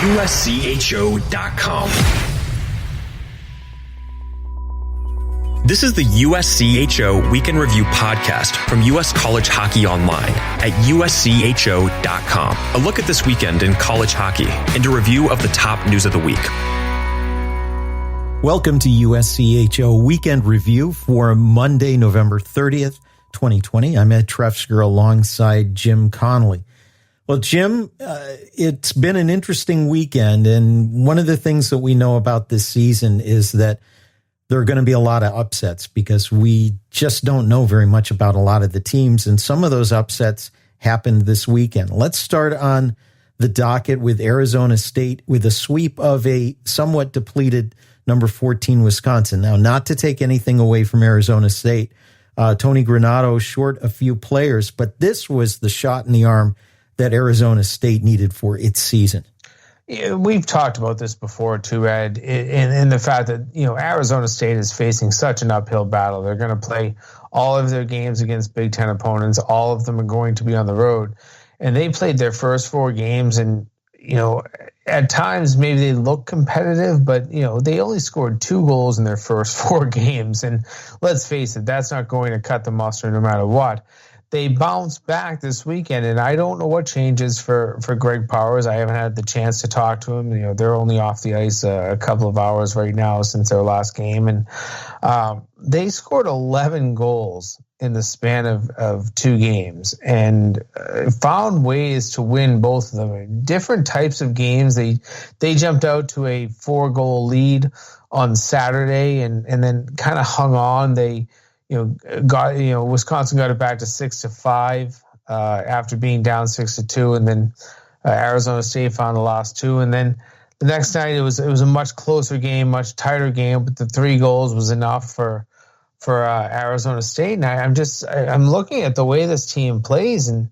USCHO.com. This is the USCHO Weekend Review podcast from U.S. College Hockey Online at USCHO.com. A look at this weekend in college hockey and a review of the top news of the week. Welcome to USCHO Weekend Review for Monday, November 30th, 2020. I'm Ed Trefzger alongside Jim Connelly. Well, Jim, it's been an interesting weekend, and one of the things that we know about this season is that there are going to be a lot of upsets because we just don't know very much about a lot of the teams, and some of those upsets happened this weekend. Let's start on the docket with Arizona State with a sweep of a somewhat depleted number 14 Wisconsin. Now, not to take anything away from Arizona State, Tony Granato short a few players, but this was the shot in the arm that Arizona State needed for its season. Yeah, we've talked about this before too, Ed, in the fact that, Arizona State is facing such an uphill battle. They're going to play all of their games against Big Ten opponents. All of them are going to be on the road. And they played their first four games, and, at times maybe they look competitive, but, they only scored 2 goals in their first 4 games. And let's face it, that's not going to cut the mustard no matter what. They bounced back this weekend, and I don't know what changes for Greg Powers. I haven't had the chance to talk to him. They're only off the ice a couple of hours right now since their last game, and they scored 11 goals in the span of 2 games and found ways to win both of them. Different types of games. They jumped out to a 4-goal lead on Saturday and then kind of hung on. They Wisconsin got it back to 6-5 after being down 6-2, and then Arizona State found the last 2, and then the next night it was a much closer game, much tighter game, but the 3 goals was enough for Arizona State. And I'm looking at the way this team plays, and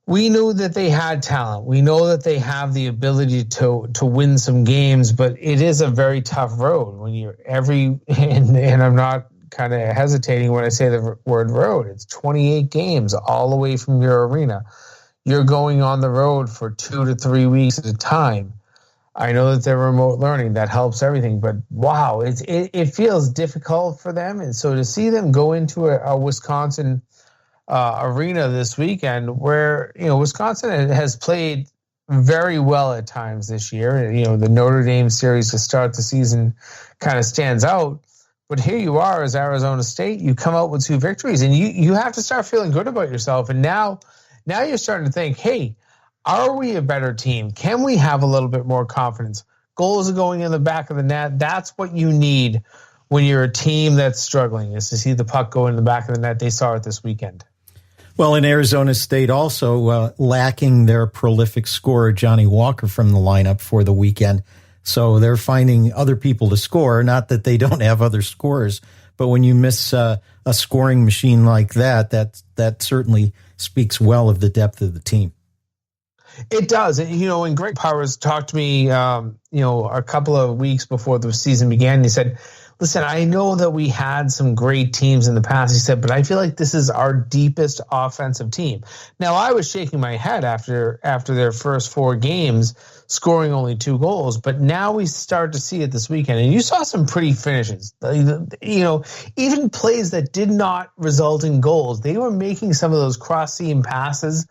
we knew that they had talent. We know that they have the ability to win some games, but it is a very tough road when you're and I'm not kind of hesitating when I say the word road. It's 28 games all away from your arena. You're going on the road for 2 to 3 weeks at a time. I know that they're remote learning. That helps everything. But, wow, it feels difficult for them. And so to see them go into a Wisconsin arena this weekend where, Wisconsin has played very well at times this year. The Notre Dame series to start the season kind of stands out. But here you are as Arizona State. You come out with 2 victories, and you have to start feeling good about yourself. And now you're starting to think, hey, are we a better team? Can we have a little bit more confidence? Goals are going in the back of the net. That's what you need when you're a team that's struggling, is to see the puck go in the back of the net. They saw it this weekend. Well, in Arizona State also lacking their prolific scorer, Johnny Walker, from the lineup for the weekend. So they're finding other people to score, not that they don't have other scorers, but when you miss a scoring machine like that certainly speaks well of the depth of the team. It does. And Greg Powers talked to me, a couple of weeks before the season began. He said, listen, I know that we had some great teams in the past, he said, but I feel like this is our deepest offensive team. Now, I was shaking my head after their first 4 games, scoring only 2 goals, but now we start to see it this weekend. And you saw some pretty finishes. Even plays that did not result in goals. They were making some of those cross-seam passes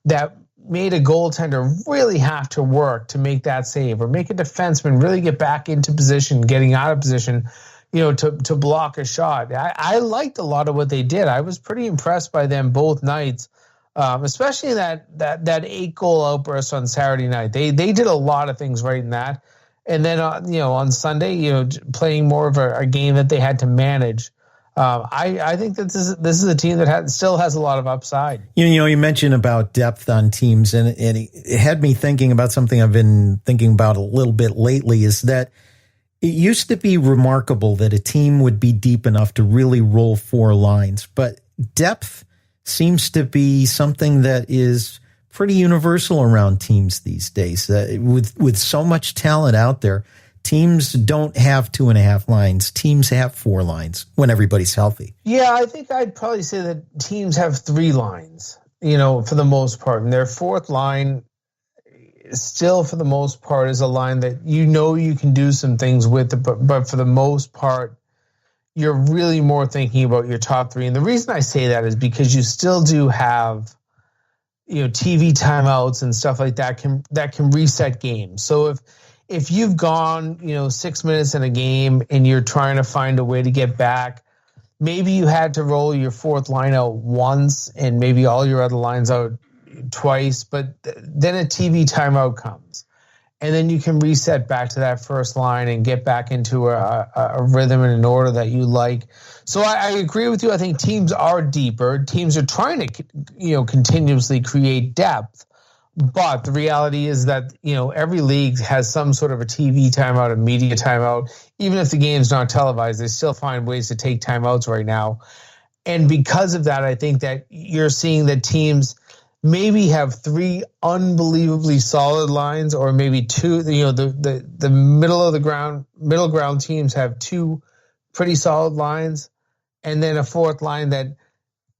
that made a goaltender really have to work to make that save, or make a defenseman really get back into position, getting out of position, to block a shot. I liked a lot of what they did. I was pretty impressed by them both nights, especially that 8-goal outburst on Saturday night. They did a lot of things right in that. And then, on Sunday, playing more of a game that they had to manage. I think that this is a team that still has a lot of upside. You mentioned about depth on teams, and it had me thinking about something I've been thinking about a little bit lately, is that it used to be remarkable that a team would be deep enough to really roll 4 lines, but depth seems to be something that is pretty universal around teams these days. With so much talent out there, teams don't have 2.5 lines. Teams have 4 lines when everybody's healthy. Yeah, I think I'd probably say that teams have 3 lines, for the most part. And their 4th line, still for the most part is a line that you can do some things with it, but for the most part, you're really more thinking about your top three. And the reason I say that is because you still do have, TV timeouts and stuff like that can reset games. So if you've gone, 6 minutes in a game and you're trying to find a way to get back, maybe you had to roll your fourth line out once and maybe all your other lines out twice, but then a TV timeout comes. And then you can reset back to that first line and get back into a rhythm and an order that you like. So I agree with you. I think teams are deeper. Teams are trying to, continuously create depth. But the reality is that, every league has some sort of a TV timeout, a media timeout. Even if the game's not televised, they still find ways to take timeouts right now. And because of that, I think that you're seeing that teams maybe have three unbelievably solid lines, or maybe two. The middle ground teams have two pretty solid lines, and then a fourth line that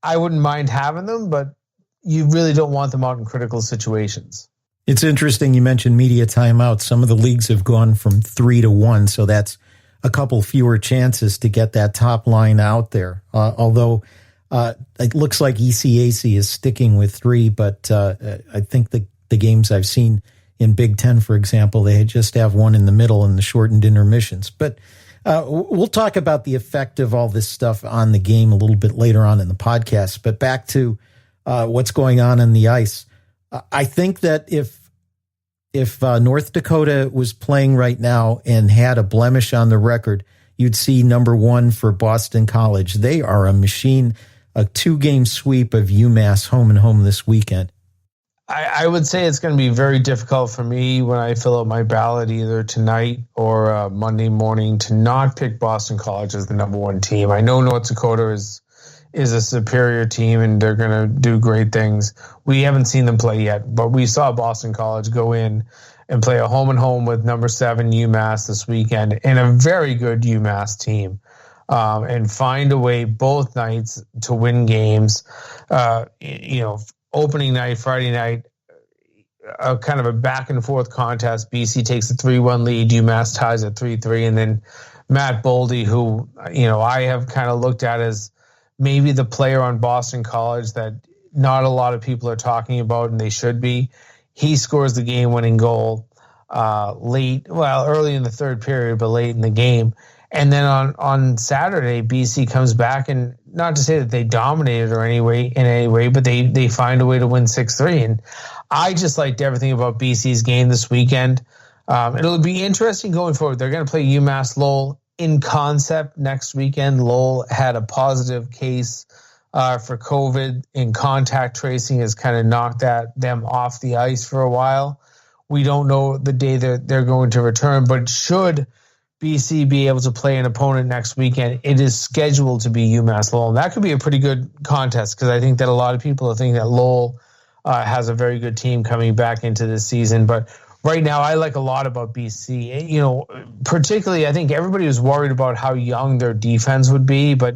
I wouldn't mind having them, but you really don't want them out in critical situations. It's interesting you mentioned media timeouts. Some of the leagues have gone from 3 to 1, so that's a couple fewer chances to get that top line out there. Although it looks like ECAC is sticking with 3, but I think the games I've seen in Big Ten, for example, they just have one in the middle and the shortened intermissions. But we'll talk about the effect of all this stuff on the game a little bit later on in the podcast. But back to what's going on the ice. I think that if North Dakota was playing right now and had a blemish on the record, you'd see number 1 for Boston College. They are a machine. A 2-game sweep of UMass home and home this weekend. I would say it's going to be very difficult for me when I fill out my ballot either tonight or Monday morning to not pick Boston College as the number 1 team. I know North Dakota is a superior team and they're going to do great things. We haven't seen them play yet, but we saw Boston College go in and play a home and home with number 7 UMass this weekend, and a very good UMass team. And find a way both nights to win games. Opening night, Friday night, kind of a back and forth contest. BC takes a 3-1 lead. UMass ties at 3-3. And then Matt Boldy, who, I have kind of looked at as maybe the player on Boston College that not a lot of people are talking about, and they should be. He scores the game-winning goal early in the third period, but late in the game. And then on Saturday, BC comes back, and not to say that they dominated in any way, but they find a way to win 6-3. And I just liked everything about BC's game this weekend. It'll be interesting going forward. They're going to play UMass Lowell in concept next weekend. Lowell had a positive case for COVID, and contact tracing has kind of knocked them off the ice for a while. We don't know the day that they're going to return, but should BC be able to play an opponent next weekend, it is scheduled to be UMass Lowell. And that could be a pretty good contest, because I think that a lot of people are thinking that Lowell has a very good team coming back into this season. But right now, I like a lot about BC. Particularly, I think everybody was worried about how young their defense would be. But,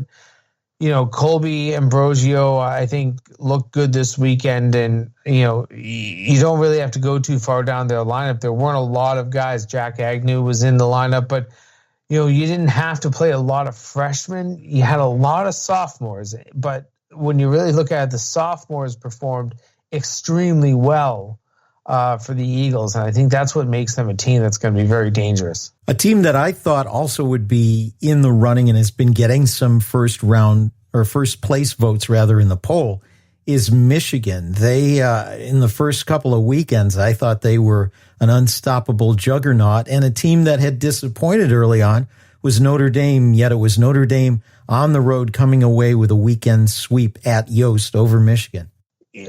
Colby Ambrosio, I think, looked good this weekend. And, you don't really have to go too far down their lineup. There weren't a lot of guys. Jack Agnew was in the lineup, but, you didn't have to play a lot of freshmen. You had a lot of sophomores. But when you really look at it, the sophomores performed extremely well for the Eagles. And I think that's what makes them a team that's going to be very dangerous. A team that I thought also would be in the running and has been getting some first place votes in the poll is Michigan. They, in the first couple of weekends, I thought they were an unstoppable juggernaut, and a team that had disappointed early on was Notre Dame, yet it was Notre Dame on the road coming away with a weekend sweep at Yost over Michigan.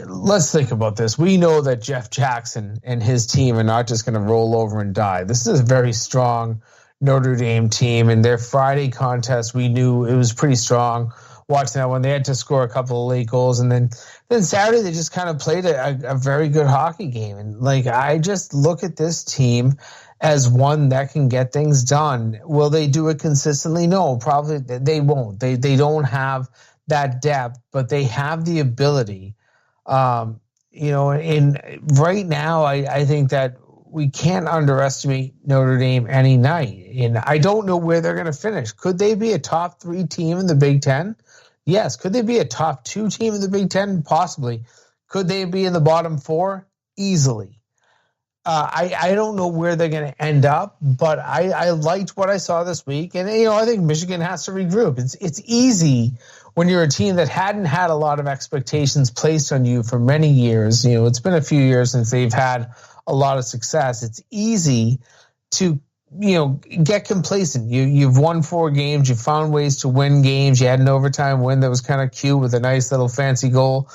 Let's think about this. We know that Jeff Jackson and his team are not just going to roll over and die. This is a very strong Notre Dame team, and their Friday contest, we knew it was pretty strong. Watching that one, they had to score a couple of late goals, and then Saturday they just kind of played a very good hockey game. And I just look at this team as one that can get things done. Will they do it consistently? No, probably they won't. They don't have that depth, but they have the ability. And right now, I think that we can't underestimate Notre Dame any night. And I don't know where they're going to finish. Could they be a top 3 team in the Big Ten? Yes. Could they be a top 2 team in the Big Ten? Possibly. Could they be in the bottom 4? Easily. I don't know where they're going to end up, but I liked what I saw this week. And, I think Michigan has to regroup. It's easy when you're a team that hadn't had a lot of expectations placed on you for many years. It's been a few years since they've had a lot of success. It's easy to, get complacent. You've won 4 games. You found ways to win games. You had an overtime win that was kind of cute with a nice little fancy goal.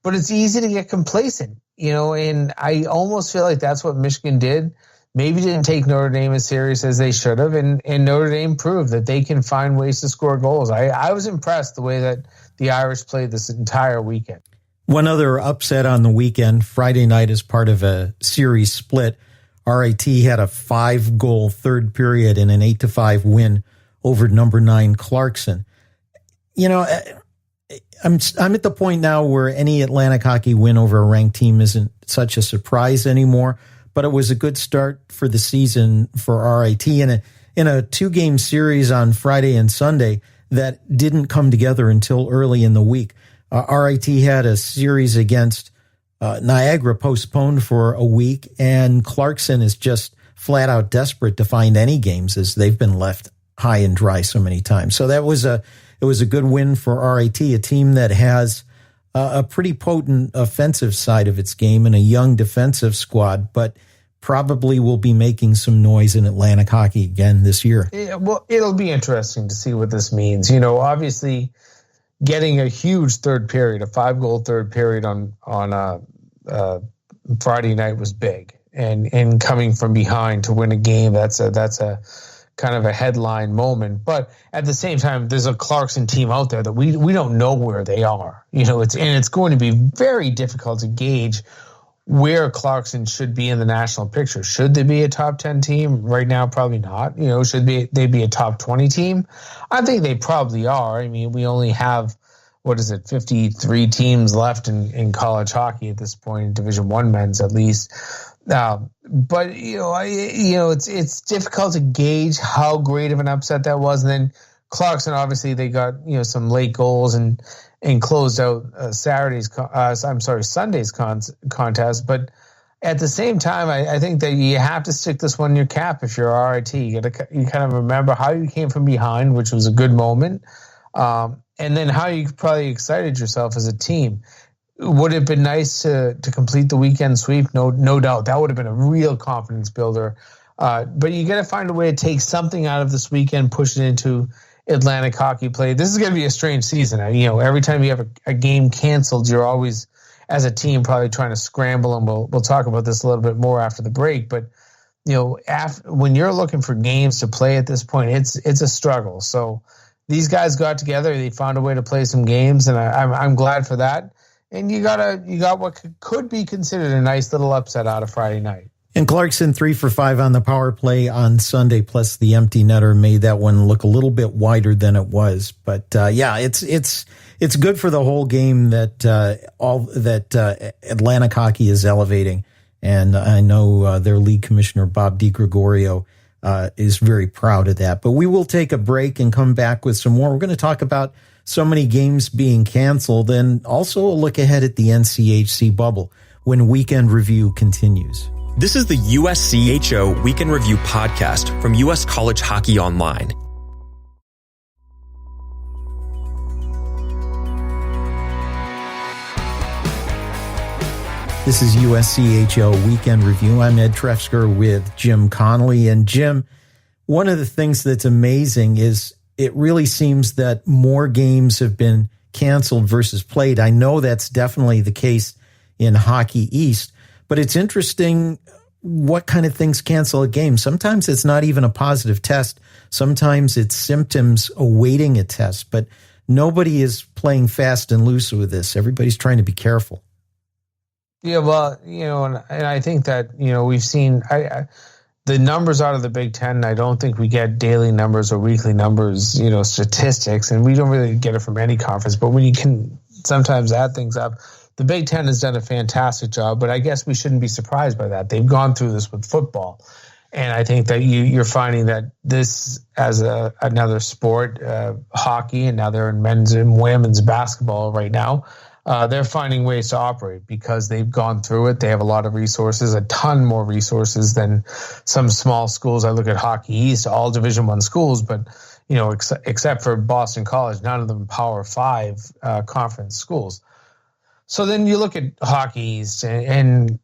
But it's easy to get complacent, and I almost feel like that's what Michigan did. Maybe didn't take Notre Dame as serious as they should have, and Notre Dame proved that they can find ways to score goals. I was impressed the way that the Irish played this entire weekend. One other upset on the weekend, Friday night as part of a series split, RIT had a 5-goal third period in an 8-5 win over number 9 Clarkson. I'm at the point now where any Atlantic hockey win over a ranked team isn't such a surprise anymore, but it was a good start for the season for RIT in a 2-game series on Friday and Sunday that didn't come together until early in the week. RIT had a series against Niagara postponed for a week, and Clarkson is just flat out desperate to find any games as they've been left high and dry so many times. So it was a good win for RIT, a team that has a pretty potent offensive side of its game and a young defensive squad, but probably will be making some noise in Atlantic hockey again this year. Yeah, well, it'll be interesting to see what this means. Obviously getting a huge third period, a 5-goal third period on Friday night was big, and coming from behind to win a game, that's a kind of a headline moment. But at the same time, there's a Clarkson team out there that we don't know where they are. It's going to be very difficult to gauge where Clarkson should be in the national picture. Should they be a top 10 team? Right now, probably not. Should they be a top 20 team? I think they probably are. I mean, we only have, 53 teams left in college hockey at this point, in Division I men's at least. But it's difficult to gauge how great of an upset that was. And then Clarkson, obviously, they got some late goals and closed out Sunday's contest. But at the same time, I think that you have to stick this one in your cap if you're RIT. You kind of remember how you came from behind, which was a good moment, and then how you probably excited yourself as a team. Would it have been nice to complete the weekend sweep? No doubt. That would have been a real confidence builder. But you got to find a way to take something out of this weekend, push it into Atlantic hockey play. This is going to be a strange season. Every time you have a game canceled, you're always, as a team, probably trying to scramble, and we'll talk about this a little bit more after the break. But when you're looking for games to play at this point, it's a struggle. So these guys got together, they found a way to play some games, and I'm glad for that. And you got what could be considered a nice little upset out of Friday night. And Clarkson 3 for 5 on the power play on Sunday, plus the empty netter made that one look a little bit wider than it was. But it's good for the whole game that Atlantic hockey is elevating, and I know their league commissioner Bob DiGregorio is very proud of that. But we will take a break and come back with some more. We're going to talk about so many games being canceled, and also a look ahead at the NCHC bubble when Weekend Review continues. This is the USCHO Weekend Review podcast from US College Hockey Online. This is USCHO Weekend Review. I'm Ed Trefzger with Jim Connelly. And Jim, one of the things that's amazing is it really seems that more games have been canceled versus played. I know that's definitely the case in Hockey East, but it's interesting what kind of things cancel a game. Sometimes it's not even a positive test. Sometimes it's symptoms awaiting a test, but nobody is playing fast and loose with this. Everybody's trying to be careful. Yeah, well, and I think that, we've seen the numbers out of the Big Ten. I don't think we get daily numbers or weekly numbers, statistics, and we don't really get it from any conference. But when you can sometimes add things up, the Big Ten has done a fantastic job, but I guess we shouldn't be surprised by that. They've gone through this with football. And I think that you're finding that this as another sport, hockey, and now they're in men's and women's basketball right now. They're finding ways to operate because they've gone through it. They have a lot of resources, a ton more resources than some small schools. I look at Hockey East, all Division I schools, but except for Boston College, none of them Power 5 conference schools. So then you look at Hockey East and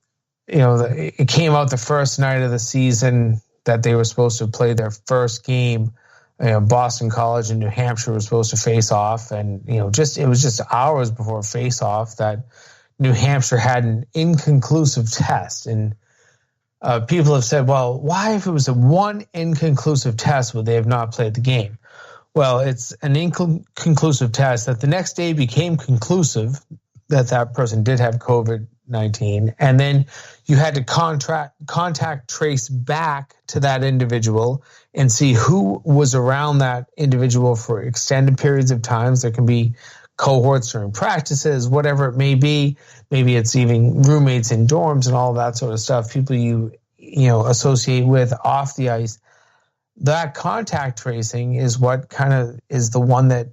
it came out the first night of the season that they were supposed to play their first game. Boston College and New Hampshire were supposed to face off, and it was just hours before face off that New Hampshire had an inconclusive test. And people have said, well, why, if it was a one inconclusive test, would they have not played the game? Well, it's an inconclusive test that the next day became conclusive that person did have COVID-19, and then you had to contact trace back to that individual and see who was around that individual for extended periods of times. There can be cohorts during practices, whatever it may be. Maybe it's even roommates in dorms and all that sort of stuff, people you associate with off the ice. That contact tracing is what kind of is the one that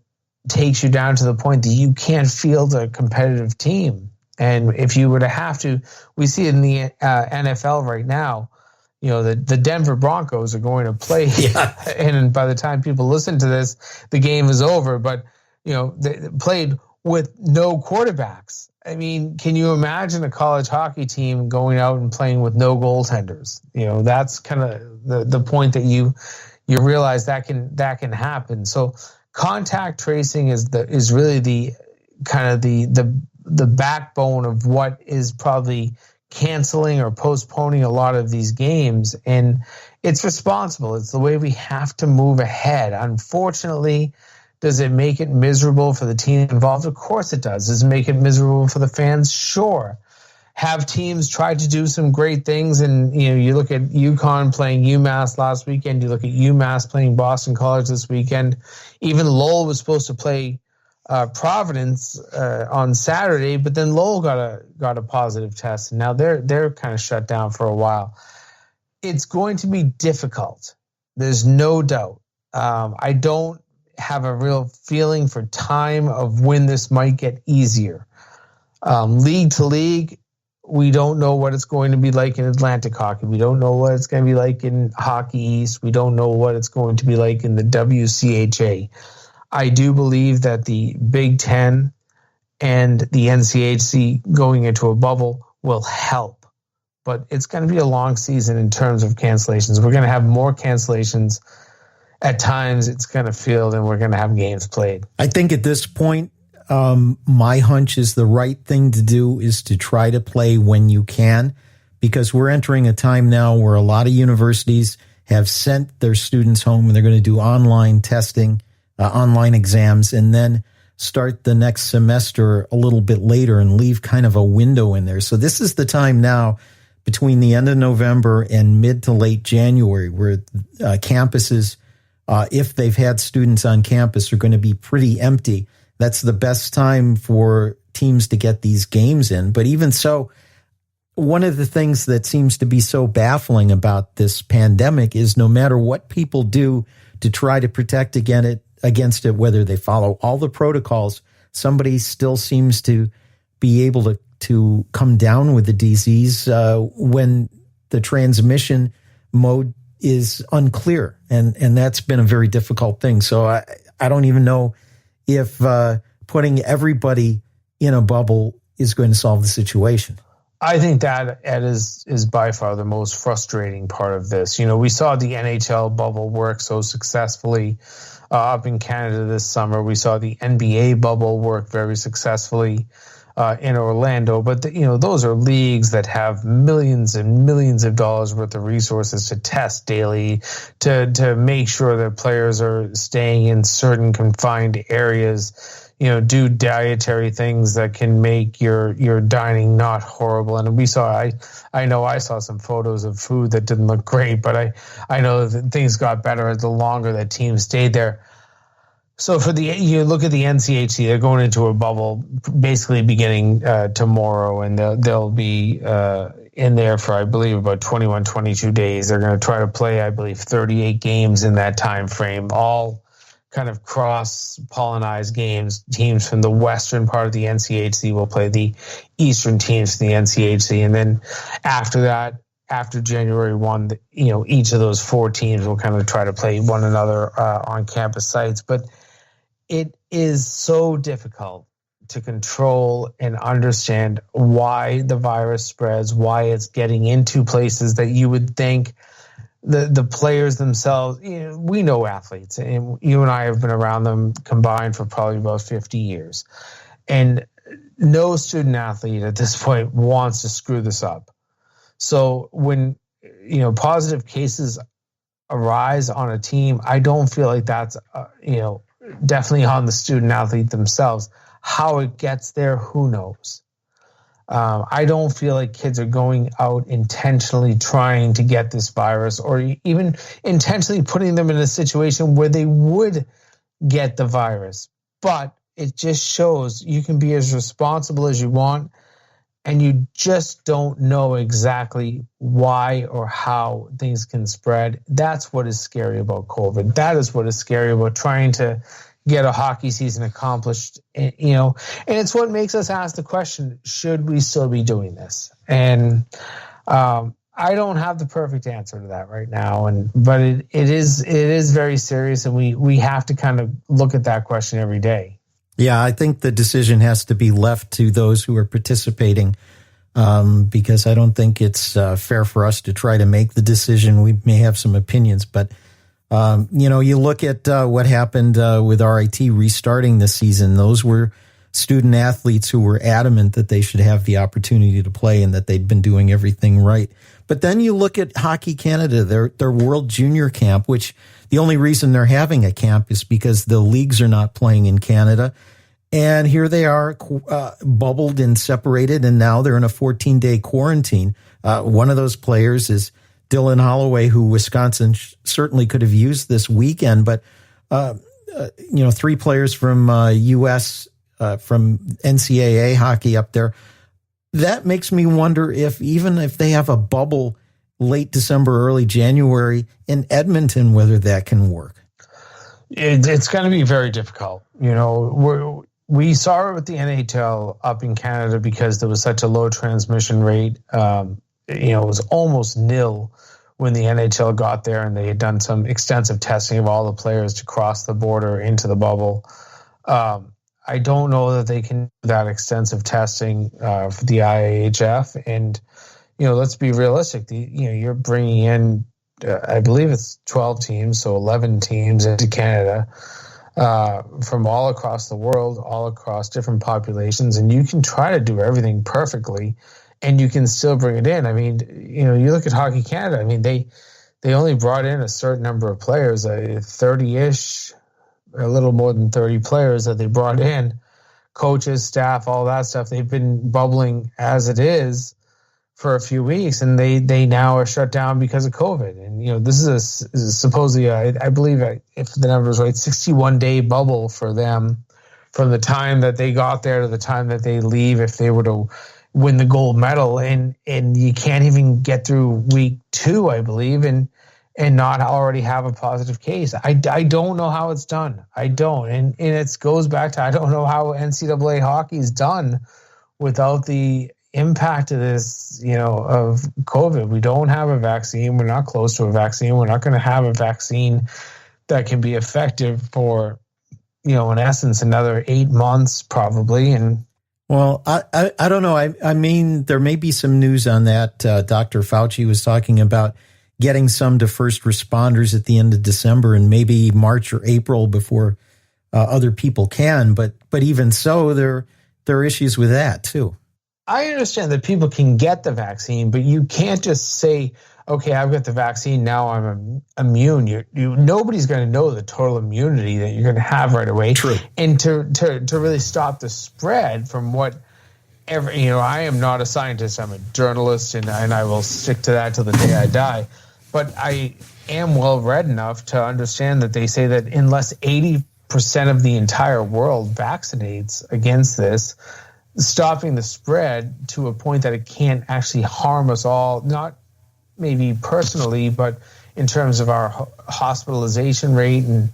takes you down to the point that you can't field a competitive team. And if you were to have to, we see it in the NFL right now, the Denver Broncos are going to play. Yeah. And by the time people listen to this, the game is over. But, they played with no quarterbacks. I mean, can you imagine a college hockey team going out and playing with no goaltenders? That's kind of the point that you realize that can happen. So contact tracing is really the kind of the backbone of what is probably canceling or postponing a lot of these games. And it's responsible. It's the way we have to move ahead. Unfortunately, does it make it miserable for the team involved? Of course it does. Does it make it miserable for the fans? Sure. Have teams tried to do some great things? And, you look at UConn playing UMass last weekend. You look at UMass playing Boston College this weekend. Even Lowell was supposed to play Providence on Saturday, but then Lowell got a positive test, and now they're kind of shut down for a while. It's going to be difficult. There's no doubt. I don't have a real feeling for time of when this might get easier. League to league, we don't know what it's going to be like in Atlantic hockey. We don't know what it's going to be like in Hockey East. We don't know what it's going to be like in the WCHA. I do believe that the Big Ten and the NCHC going into a bubble will help, but it's going to be a long season in terms of cancellations. We're going to have more cancellations at times. It's going to feel than we're going to have games played. I think at this point, my hunch is the right thing to do is to try to play when you can, because we're entering a time now where a lot of universities have sent their students home and they're going to do online testing, online exams, and then start the next semester a little bit later and leave kind of a window in there. So this is the time now between the end of November and mid to late January where campuses, if they've had students on campus, are going to be pretty empty. That's the best time for teams to get these games in. But even so, one of the things that seems to be so baffling about this pandemic is no matter what people do to try to protect against it, whether they follow all the protocols, somebody still seems to be able to come down with the disease when the transmission mode is unclear. And that's been a very difficult thing. So I don't even know if putting everybody in a bubble is going to solve the situation. I think that is by far the most frustrating part of this. We saw the NHL bubble work so successfully up in Canada this summer. We saw the NBA bubble work very successfully in Orlando. But those are leagues that have millions and millions of dollars worth of resources to test daily, to make sure that players are staying in certain confined areas. Do dietary things that can make your dining not horrible. And we saw, I know I saw some photos of food that didn't look great, but I know that things got better the longer that teams stayed there. So you look at the NCHC, they're going into a bubble basically beginning tomorrow, and they'll be in there for, I believe, about 21, 22 days. They're going to try to play, I believe, 38 games in that time frame, all kind of cross-pollinized games. Teams from the western part of the NCHC will play the eastern teams from the NCHC, and then after that, after January 1, each of those 4 teams will kind of try to play one another on campus sites. But it is so difficult to control and understand why the virus spreads, why it's getting into places that you would think the players themselves, we know athletes, and you and I have been around them combined for probably about 50 years. And no student athlete at this point wants to screw this up. So when, positive cases arise on a team, I don't feel like that's, definitely on the student athlete themselves. How it gets there, who knows? I don't feel like kids are going out intentionally trying to get this virus, or even intentionally putting them in a situation where they would get the virus. But it just shows you can be as responsible as you want, and you just don't know exactly why or how things can spread. That's what is scary about COVID. That is what is scary about trying to get a hockey season accomplished, and it's what makes us ask the question, should we still be doing this? And I don't have the perfect answer to that right now, but it is very serious, and we have to kind of look at that question every day. Yeah, I think the decision has to be left to those who are participating, because I don't think it's fair for us to try to make the decision. We may have some opinions, but you look at what happened with RIT restarting this season. Those were student athletes who were adamant that they should have the opportunity to play and that they'd been doing everything right. But then you look at Hockey Canada, their World Junior Camp, which the only reason they're having a camp is because the leagues are not playing in Canada. And here they are bubbled and separated, and now they're in a 14-day quarantine. One of those players is Dylan Holloway, who Wisconsin certainly could have used this weekend, but 3 players from U.S. From NCAA hockey up there. That makes me wonder if even if they have a bubble late December, early January in Edmonton, whether that can work. It's going to be very difficult. We saw it with the NHL up in Canada because there was such a low transmission rate. It was almost nil when the NHL got there, and they had done some extensive testing of all the players to cross the border into the bubble. I don't know that they can do that extensive testing for the IIHF. And, let's be realistic. You're bringing in, I believe it's 12 teams, so 11 teams into Canada from all across the world, all across different populations. And you can try to do everything perfectly, and you can still bring it in. I mean, you look at Hockey Canada. I mean, they only brought in a certain number of players, 30-ish, a little more than 30 players that they brought in, coaches, staff, all that stuff. They've been bubbling as it is for a few weeks, and they now are shut down because of COVID. And, this is supposedly, I believe, if the number is right, 61-day bubble for them from the time that they got there to the time that they leave if they were to win the gold medal. And you can't even get through week 2, I believe, and not already have a positive case. I don't know how it's done. I don't. And it goes back to, I don't know how NCAA hockey is done without the impact of this, of COVID. We don't have a vaccine. We're not close to a vaccine. We're not going to have a vaccine that can be effective for, in essence, another 8 months probably. And well, I don't know. I mean, there may be some news on that. Dr. Fauci was talking about getting some to first responders at the end of December and maybe March or April before other people can. But even so, there are issues with that too. I understand that people can get the vaccine, but you can't just say, okay, I've got the vaccine, now I'm immune. Nobody's going to know the total immunity that you're going to have right away. True. And to really stop the spread from whatever, I am not a scientist, I'm a journalist, and I will stick to that till the day I die. But I am well read enough to understand that they say that unless 80% of the entire world vaccinates against this, stopping the spread to a point that it can't actually harm us all, not maybe personally, but in terms of our hospitalization rate and,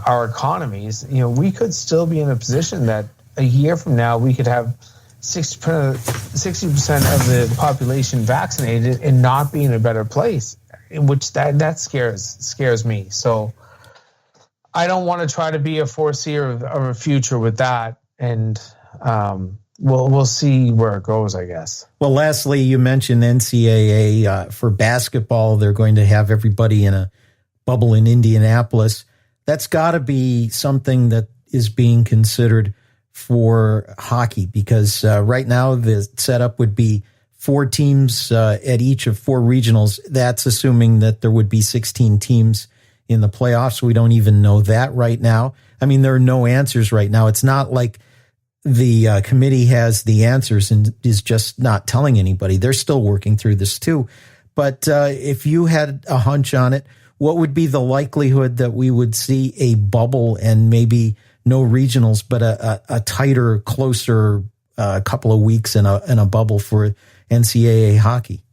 our economies, we could still be in a position that a year from now we could have 60% of the population vaccinated and not be in a better place, which that scares me. So I don't want to try to be a foreseer of a future with that, and we'll see where it goes, I guess. Well, lastly, you mentioned NCAA for basketball. They're going to have everybody in a bubble in Indianapolis. That's got to be something that is being considered for hockey, because right now the setup would be 4 teams at each of 4 regionals. That's assuming that there would be 16 teams in the playoffs. We don't even know that right now. I mean, there are no answers right now. It's not like the committee has the answers and is just not telling anybody. They're still working through this too. But if you had a hunch on it, what would be the likelihood that we would see a bubble and maybe no regionals, but a tighter, closer couple of weeks in a bubble for NCAA hockey?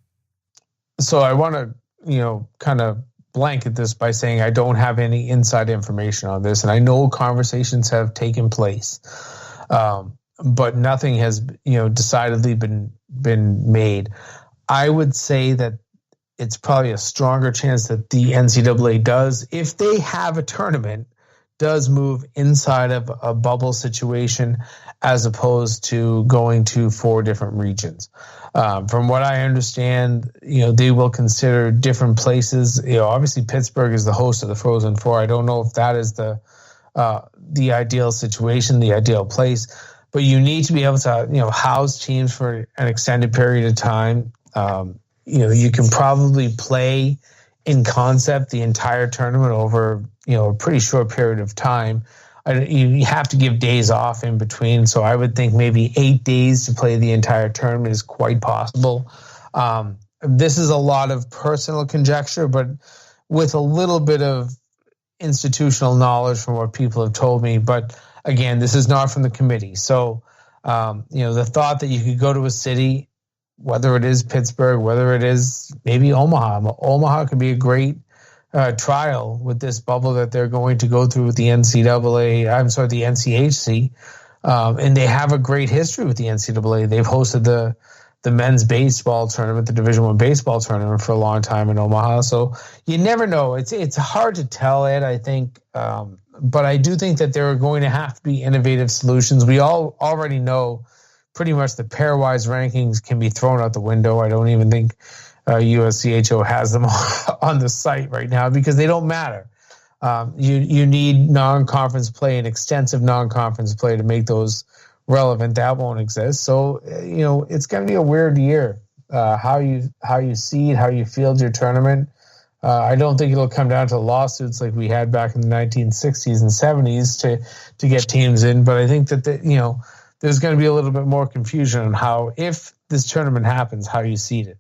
So I want to, kind of blanket this by saying I don't have any inside information on this, and I know conversations have taken place, but nothing has, decidedly been made. I would say that it's probably a stronger chance that the NCAA does, if they have a tournament, does move inside of a bubble situation as opposed to going to 4 different regions. From what I understand, they will consider different places. Obviously Pittsburgh is the host of the Frozen Four. I don't know if that is the ideal situation, the ideal place, but you need to be able to, house teams for an extended period of time. You can probably play in concept the entire tournament over, a pretty short period of time. You have to give days off in between. So I would think maybe 8 days to play the entire tournament is quite possible. This is a lot of personal conjecture, but with a little bit of institutional knowledge from what people have told me. But again, this is not from the committee. So, the thought that you could go to a city, whether it is Pittsburgh, whether it is maybe Omaha. Omaha could be a great trial with this bubble that they're going to go through with the the NCHC. And they have a great history with the NCAA. They've hosted the men's baseball tournament, the Division I baseball tournament for a long time in Omaha. So you never know. It's hard to tell, Ed, I think. But I do think that there are going to have to be innovative solutions. We all already know pretty much the pairwise rankings can be thrown out the window. I don't even think USCHO has them on the site right now because they don't matter. You need non-conference play and extensive non-conference play to make those relevant. That won't exist. So, it's going to be a weird year. How you seed, how you field your tournament. I don't think it'll come down to lawsuits like we had back in the 1960s and 70s to get teams in. But I think that there's going to be a little bit more confusion on how, if this tournament happens, how you seed it.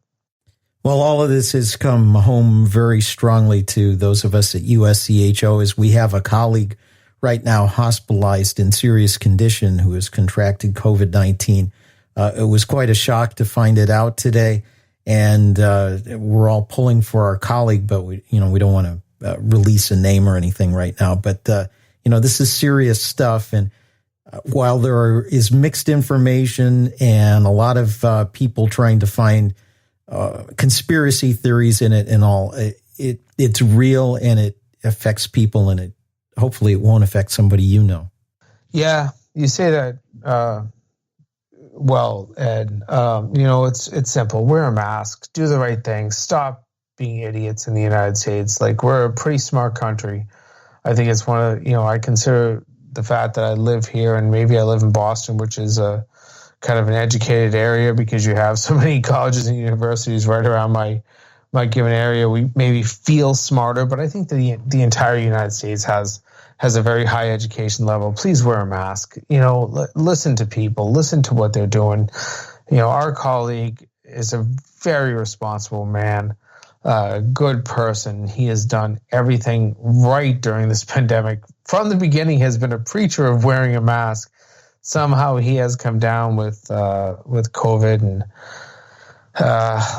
Well, all of this has come home very strongly to those of us at USCHO, as we have a colleague right now hospitalized in serious condition who has contracted COVID-19. It was quite a shock to find it out today, and we're all pulling for our colleague, but we don't want to release a name or anything right now. But this is serious stuff, and while there is mixed information and a lot of people trying to find conspiracy theories in it and all, it's real and it affects people, and hopefully it won't affect somebody Yeah, you say that well, Ed. It's simple. Wear a mask. Do the right thing. Stop being idiots in the United States. Like, we're a pretty smart country. I think it's one of, I consider the fact that I live here, and maybe I live in Boston, which is a kind of an educated area because you have so many colleges and universities right around my given area. We maybe feel smarter, but I think the entire United States has a very high education level. Please wear a mask. Listen to people. Listen to what they're doing. Our colleague is a very responsible man, good person. He has done everything right during this pandemic from the beginning has been a preacher of wearing a mask. Somehow he has come down with COVID, and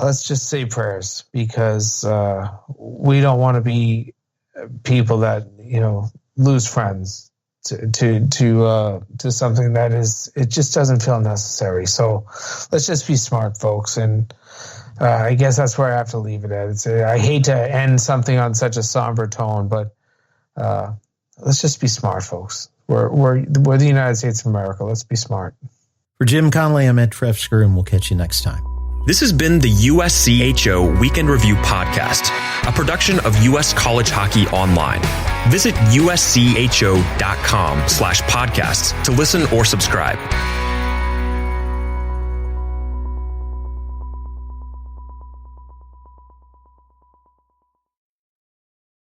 let's just say prayers, because we don't want to be people that lose friends to something that it just doesn't feel necessary. So let's just be smart, folks, and I guess that's where I have to leave it at. I hate to end something on such a somber tone, but let's just be smart, folks. We're the United States of America. Let's be smart. For Jim Connelly, I'm Ed Trefzger, and we'll catch you next time. This has been the USCHO Weekend Review Podcast, a production of U.S. College Hockey Online. Visit uscho.com/podcasts to listen or subscribe.